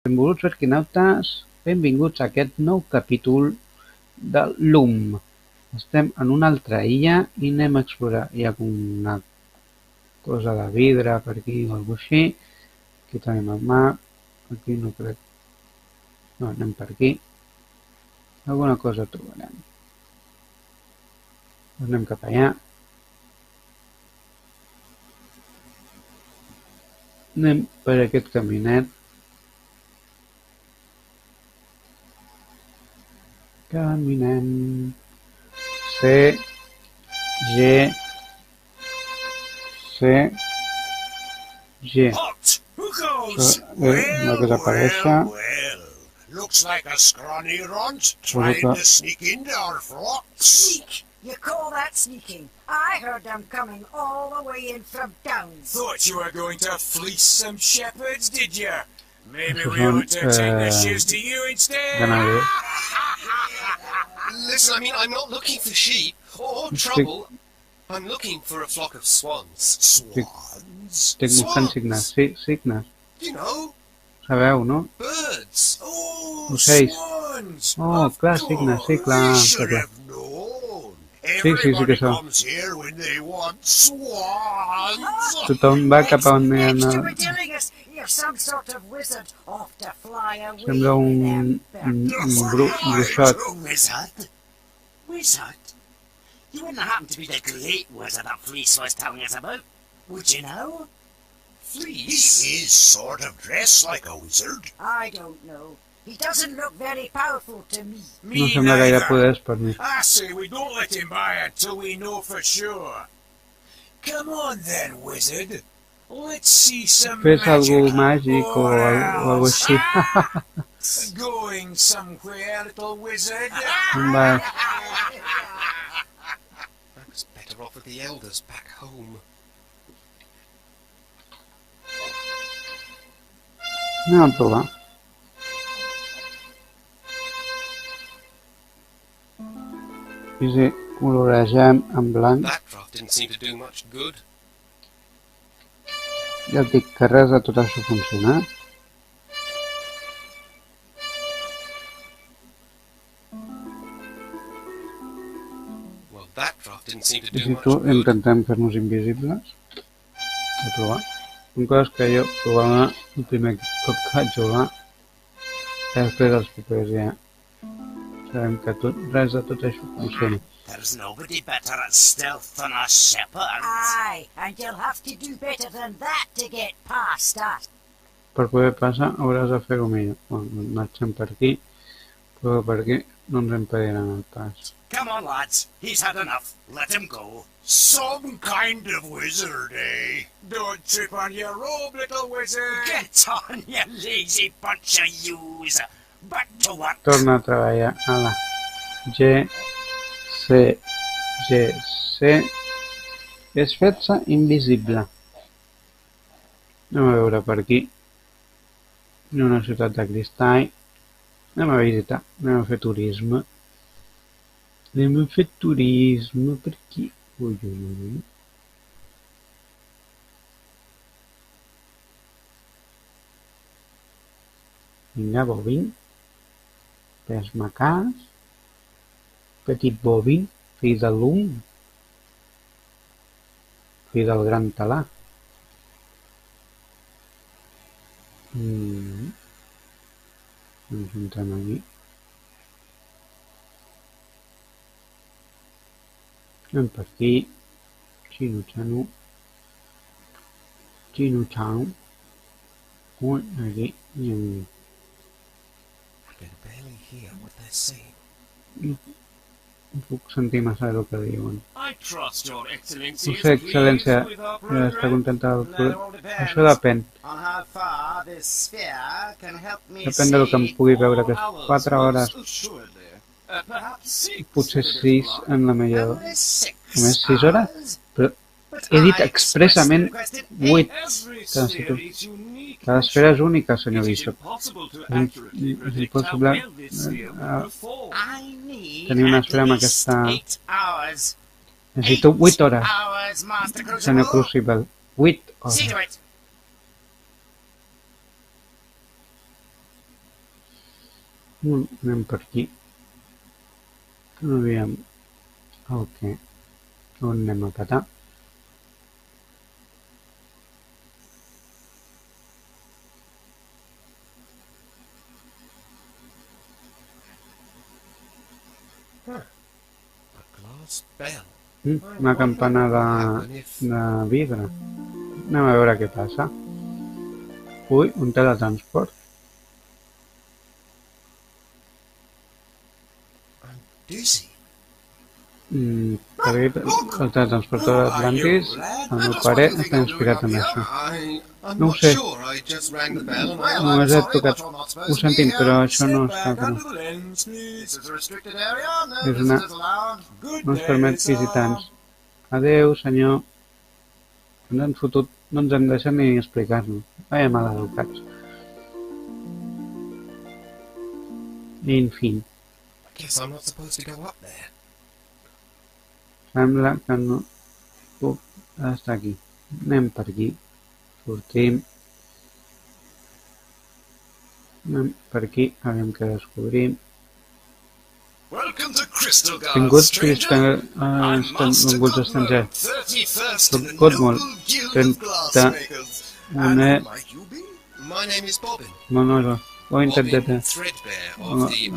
Benvolguts arquinautes, benvinguts a aquest nou capítol de Loom. Estem en una altra illa i anem a explorar. Hi ha una cosa de vidre per aquí o alguna cosa així. Aquí tenim el map. Aquí no crec. No, anem per aquí. Alguna cosa trobarem. Anem cap allà. Anem per aquest caminet. Caminem. C, G, C, G. Una cosa aparèixer. Looks like a scrawny runt trying to sneak into our flock. Sneak? You call that sneaking? I heard them coming all the way in from Downs. Thought you were going to fleece some shepherds, did you? Maybe we ought to take the shoes to you instead. Listen, I mean, I'm not looking for sheep or trouble. I'm looking for a flock of swans. Swans? Estic buscant signes. Sí, signes. You know, Sabeu, no? birds. Oh, Ocells. swans! Oh, clar, signes, sí, clar. Should clar. have known. Sí, que Everybody so. comes here when they want swans. Tothom va cap a on hi ha Next to anat. be telling us you're some sort of wizard off to fly away. Sembla un bruixot. Wizard? Wizard? You wouldn't happen to be the great wizard that Fleece was telling us about, would you know? Fleece? He is sort of dressed like a wizard. I don't know. He doesn't look very powerful to me. No sembla gaire poders per mi. I say we don't let him by until we know for sure. Come on then, wizard. Let's see some Fes algú magic. màgic o algo així. Going somewhere, little wizard. Va, I was better off with the elders back home. anem a provar. I si coloregem en blanc, That draft didn't seem to do much good. ja et dic que res de tot això funciona. Well, that draft didn't seem to I do si much tu good. intentem fer-nos invisibles, a provar. Un cosa és que jo provava el primer cop que vaig jugar, i després els propers ja sabem que res de tot això funciona. There's nobody better at stealth than a shepherd. Aye, and you'll have to do better than that to get past us. Per poder passar hauràs de fer-ho millor. Bueno, marxem per aquí, però per aquí no ens impediran el pas. Come on, lads. He's had enough. Let him go. Some kind of wizard, eh? Don't trip on your robe, little wizard. Get on, you lazy bunch of yous. Back to work. Torna a treballar. Ala. G, C, G, C. És fer-se invisible. Anem a veure per aquí. Hi ha una ciutat de cristall. Anem a visitar. Anem a fer turisme. Anem a fer turisme per aquí. Ui, ui, ui. Vinga, bovin. Pes macàs. Petit bovin. Fill de l'um. Fill del gran talà. Ens entrem aquí. Anem per aquí. Xino-xano. Xino-xano. Ui, aquí. I I can barely hear what they're saying. no puc sentir massa el que diuen. I trust your excellency. No sé, excel·lència, està contenta del poder. Això depèn. On how far this sphere can help me Depèn del que em pugui veure, que és 4 hores, Perhaps 6. potser 6 en la millor. Only 6 Només 6 hores? hours? Però But he dit I expressament requested 8. Every Cada sphere is unique. Cada esfera és única, senyor It is Bishop. impossible to És accurately predict how impossible well this sphere will fall. I need tenir una at esfera amb least aquesta... 8 hours. Necessito 8 hores, Hours, Master senyor Crucible. Crucible. 8 See hores. to it. Anem per aquí. Que no veiem el què. On anem a petar? A glass bell. Una campana de vidre. Anem a veure què passa. Ui, un teletransport. I'm dizzy. Per aquí, el teletransportador d'Atlantis, el meu pare està inspirat en això. I'm No ho not sé. sure. I just rang the bell and Només he tocat... Ho sentim, però això no està clar. Under the lens, please. This is a restricted area. No És una... visitors allowed. Good No ens day, permet sir. visitants. Adeu, senyor. Ens han fotut... No ens en deixen ni explicar-nos. Vaya maleducats. En fi, I guess I'm not supposed to go up there. sembla que no puc estar aquí. Anem per aquí. Sortim. Anem per aquí, aviam què descobrim. Welcome to Crystal Guard, Benvinguts stranger. I'm Master benvinguts Goodman, estrangers. 31st in the Goodman, Noble Guild of 30 Glassmakers. And Una... who might you be? My name is Bobbin. No, no, no. Ho intenta't. Bobbin Threadbare of the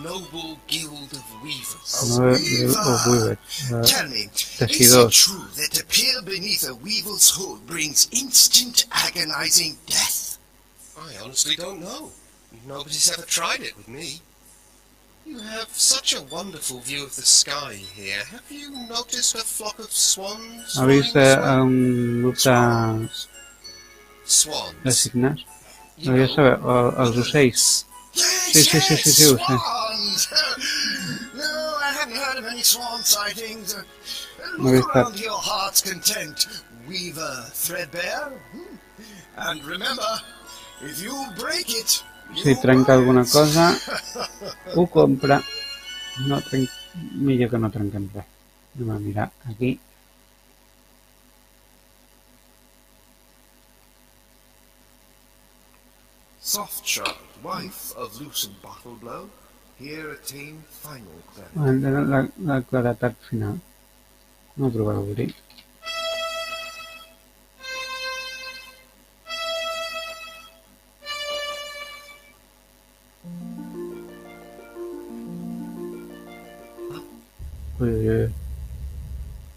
Noble Guild of Weavers. No, Weaver. Tell me, is it Teixidors. true that to peer beneath a weevil's hood brings instant agonizing death? I honestly don't know. Nobody's ever tried it with me. You have such a wonderful view of the sky here. Have you noticed a flock of swans? Ha vist flying un grup this way? Swans. de signats? You Hauria de know, saber, els ocells. Yes, Sí, sí, sí, sí, sí, ho sé. swans! No, I haven't heard of any swan sightings. No he Look vist around cap. to your heart's content, Weaver Threadbare. And remember, if you break it, Si trenca alguna cosa, ho compra. No millor que no trenquem res. Anem a mirar aquí. Softshod, wife of Lucent Bottleblow, here attain final clarity. La claretat final. No ho trobeu obrir. Ui, ui, ui.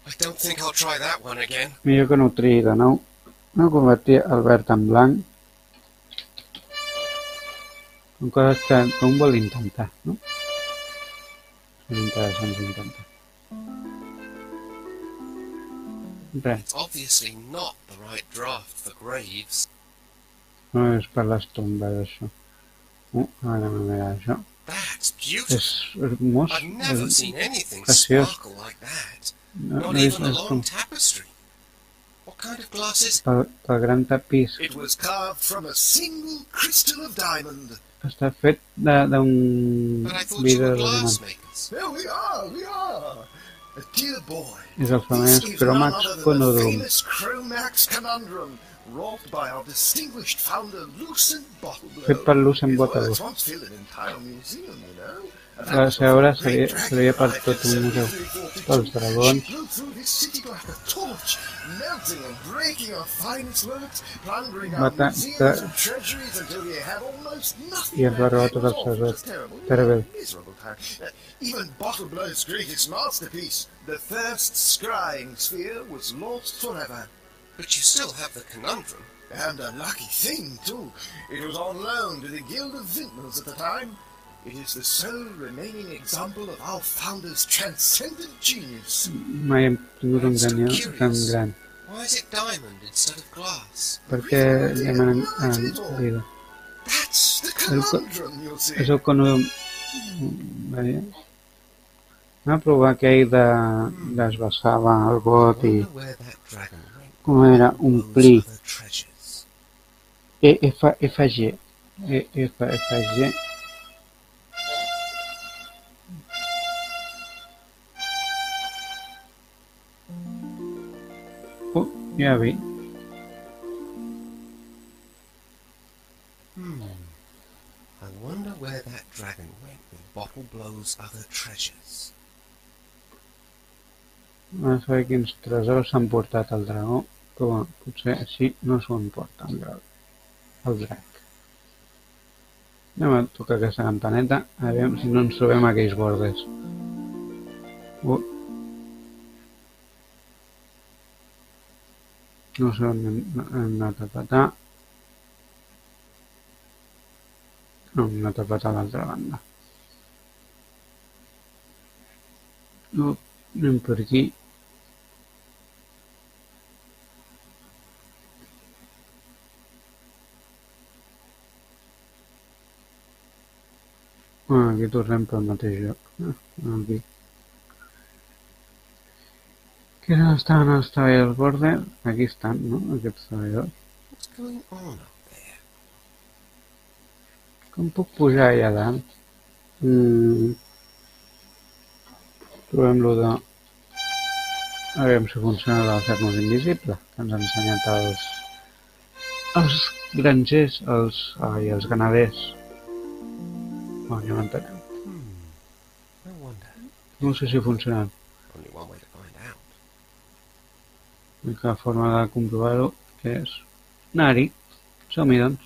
I don't think I'll try that one again. Millor que no ho triï de nou. No convertir el verd en blanc. Són coses que un vol intentar, no? Són interessants d'intentar. Res, It's obviously not the right draft for graves. no és per les tombes, això. Ara m'ha mirat això. That's És beautiful. hermós. I've never seen anything preciós. sparkle like that. No, Not no és, even a és com long tapestry. What kind of glass is it? pel gran tapís. it was carved from a single crystal of diamond. Està fet d'un But I thought you vidre were de diamant. glassmakers. There we are. A dear boy. És el famós This is Cromax none other than the Conundrum. famous Cromax Conundrum, wrought by our distinguished founder Lucent Bottleblow. Fet per Lucent His Bottleblow. works once filled an entire museum, you know. La seva obra seria per tot un museu. Els dragons. She blew through this city like a torch, melting and breaking our finest works, plundering our Mata- museums and treasuries until we had almost nothing I ens va robar left. tots els It was tesors. terrible. Terrible. Miserable time. Even Bottleblow's greatest masterpiece, the first scrying sphere, was lost forever. But you still have the conundrum. And a lucky thing, too. It was on loan to the Guild of Vintners at the time. It is the sole remaining example of our founder's transcendent genius. Mai hem tingut un geni tan gran. Why is it diamond instead of glass? Per què demanen vida? That's the conundrum, you'll see. És el conundrum. Anem a provar aquell desbassava el got i Wonder where that dragon went. com era Those omplir other treasures. FG FG ja vi. I wonder where that dragon went with Bottleblow's other treasures. No sé quins tresors s'han portat el dragó, però potser així no s'ho emporta el drac. Anem a tocar aquesta campaneta, a veure si no ens trobem aquells bordes. No sé on hem anat a petar. No, hem anat a petar a l'altra banda. No, anem per aquí. Aquí tornem pel mateix lloc. Aquí. Que no estaven els treballadors border? Aquí estan, no? Aquests treballadors. What's going on up there? Com puc pujar allà dalt? Provem-lo de... A veure si funciona el de fer-nos invisible, que ens ha ensenyat els grangers, els ganaders. Bueno, ja m'entenem. I wonder. No sé si funciona. Only one way to find out. L'única forma de comprovar-ho és anar-hi. Som-hi, doncs.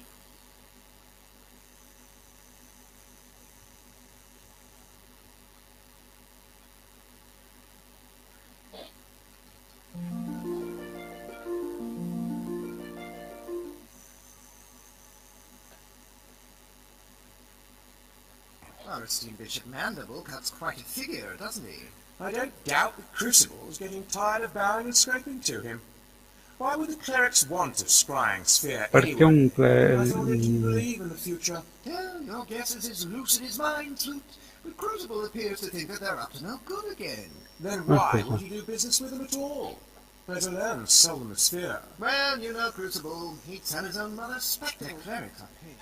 Our esteemed Bishop Mandible cuts quite a figure, doesn't he? I don't doubt that Crucible's getting tired of bowing and scraping to him. Why would the clerics want a scrying sphere Perquè un anyway? I thought they didn't believe in the future. Well, your guess is as loose in his mind, Flute. But Crucible appears to think that they're up to no good again. Then why would you do business with them at all? Better learn to sell them a sphere. Well, you know Crucible. He'd sell his own mother spectre clerics up here.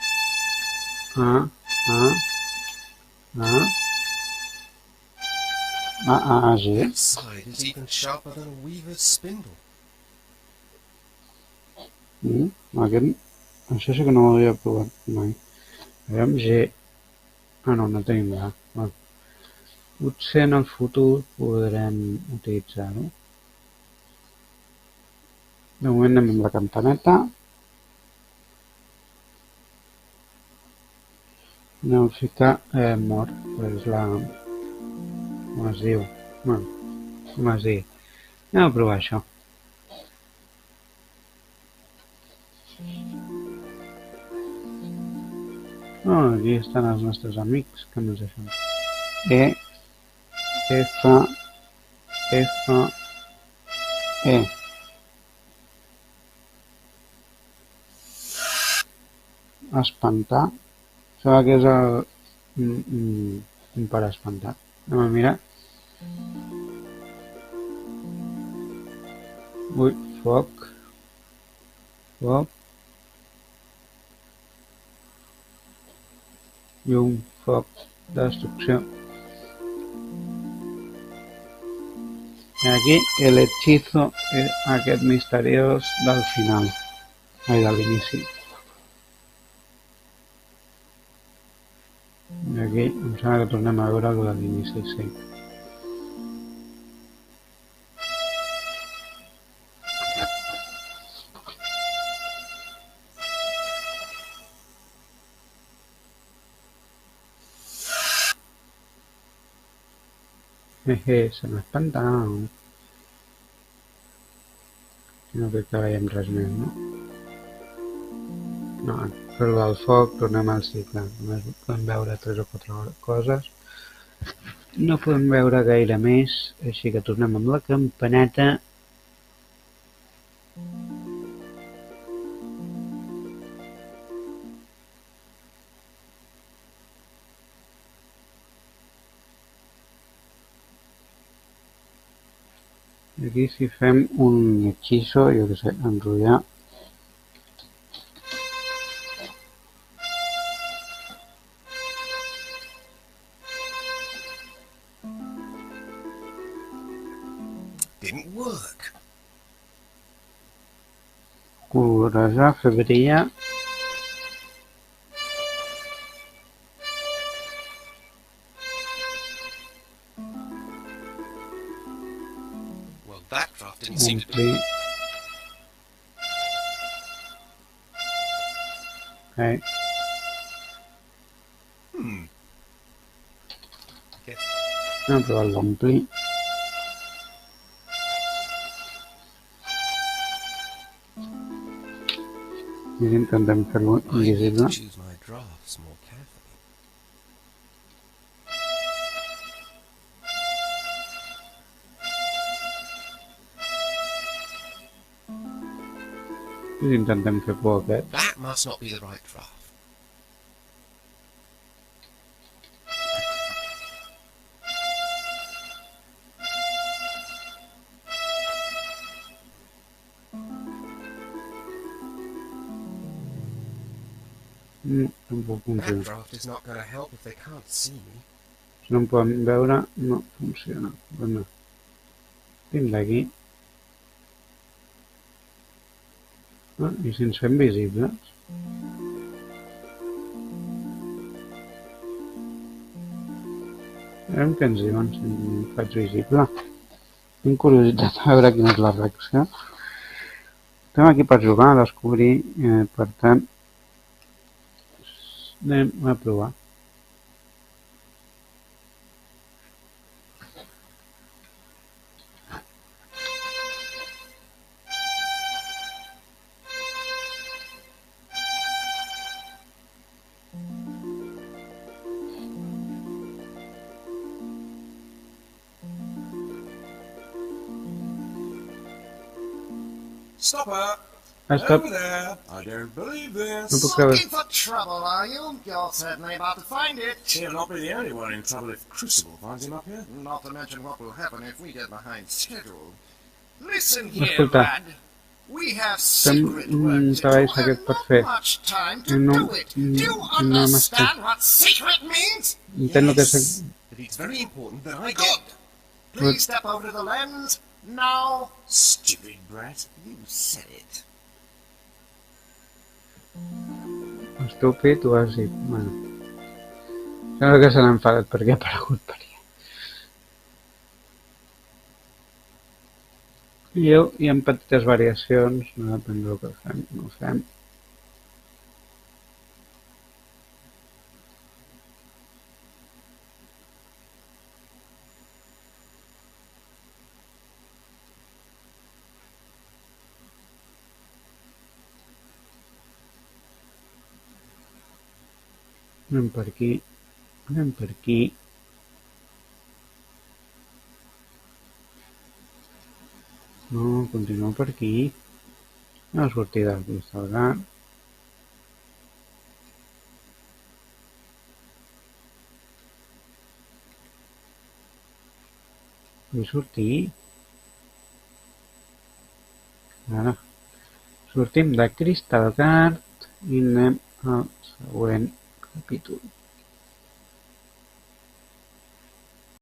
Sí. That side is even sharper than a weaver's spindle. Això sí que no ho havia provat mai. A veure, G... no, no tenim la. Bueno, potser en el futur podrem utilitzar-ho. De moment anem amb la campaneta. Anem a ficar mort, és la... com es diu? Bueno, com es diu? Anem a provar això. Aquí estan els nostres amics que ens deixen. F, E. Espantar. Sembla que és un per espantar. Anem a mirar. Ui, foc. Llum, foc, destrucció. I aquí el hechizo aquest misteriós del final, de l'inici. I aquí em sembla que tornem a veure el de l'inici, sí. Se m'espanta. No crec que veiem res més, no? No, per del foc tornem al cicle. Només podem veure 3 o 4 coses. No podem veure gaire més, així que tornem amb la campaneta. I aquí si fem un hechizo, jo què sé, enrotllar. Didn't work. Colorejar, fer brillar. Okay. Hem provat l'ompli. I intentem fer-lo I need invisible. to choose my drafts more carefully. I intentem fer por aquest. That must not be the right draft. Tampoc That funciona. draft is not going to help if they can't see me. Si no em poden veure, no funciona. Bueno, tinc d'aquí. I si ens fem visibles? Veurem què ens diuen si em faig visible. Tinc curiositat a veure quina és la reacció. Estem aquí per jugar, a descobrir, per tant, anem a provar. Stopper! Stop. Over there! I don't believe this. No puc creure. Looking for trouble, are you? You're certainly about to find it. He'll not be the only one in trouble if Crucible finds him up here. Not to mention what will happen if we get behind schedule. Listen here, Escolta. lad. We have Fem secret un work to treball do secret and per not fer. much time to No, do it. Do you no understand what secret means? Entenc que és... Yes, but it's very important that I Good. get... Please step over to the lens. Now. Stupid brat. You said it. Estúpid o has dit? Bueno. Sembla que se n'ha enfadat perquè ha aparegut per allà. Hi ha petites variacions, no depèn del que fem, no ho fem. Anem per aquí, anem per aquí. No, continuo per aquí. No sortir del cristal. Vull sortir. Ara. Sortim de Crystal Guard i anem al següent capítol.